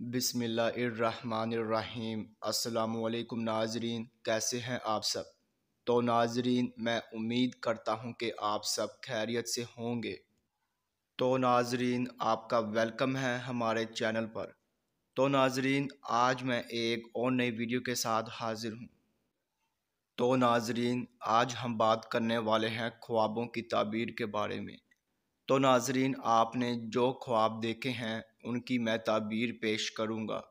بسم اللہ الرحمن الرحیم۔ السلام علیکم ناظرین، کیسے ہیں آپ سب؟ تو ناظرین، میں امید کرتا ہوں کہ آپ سب خیریت سے ہوں گے۔ تو ناظرین، آپ کا ویلکم ہے ہمارے چینل پر۔ تو ناظرین، آج میں ایک اور نئی ویڈیو کے ساتھ حاضر ہوں۔ تو ناظرین، آج ہم بات کرنے والے ہیں خوابوں کی تعبیر کے بارے میں۔ تو ناظرین، آپ نے جو خواب دیکھے ہیں ان کی میں تعبیر پیش کروں گا۔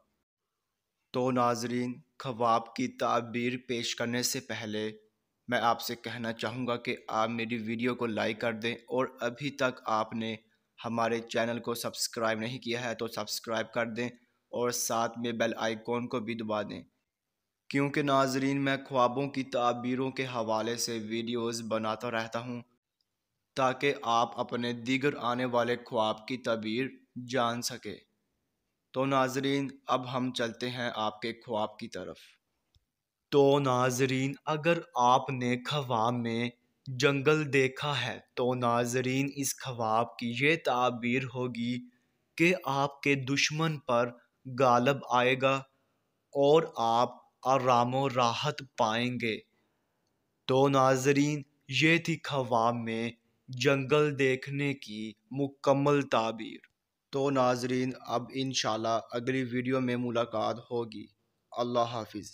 تو ناظرین، خواب کی تعبیر پیش کرنے سے پہلے میں آپ سے کہنا چاہوں گا کہ آپ میری ویڈیو کو لائک کر دیں، اور ابھی تک آپ نے ہمارے چینل کو سبسکرائب نہیں کیا ہے تو سبسکرائب کر دیں، اور ساتھ میں بیل آئیکن کو بھی دبا دیں، کیونکہ ناظرین میں خوابوں کی تعبیروں کے حوالے سے ویڈیوز بناتا رہتا ہوں تاکہ آپ اپنے دیگر آنے والے خواب کی تعبیر جان سکے۔ تو ناظرین، اب ہم چلتے ہیں آپ کے خواب کی طرف۔ تو ناظرین، اگر آپ نے خواب میں جنگل دیکھا ہے تو ناظرین اس خواب کی یہ تعبیر ہوگی کہ آپ کے دشمن پر غالب آئے گا اور آپ آرام و راحت پائیں گے۔ تو ناظرین، یہ تھی خواب میں جنگل دیکھنے کی مکمل تعبیر۔ تو ناظرین، اب انشاءاللہ اگلی ویڈیو میں ملاقات ہوگی۔ اللہ حافظ۔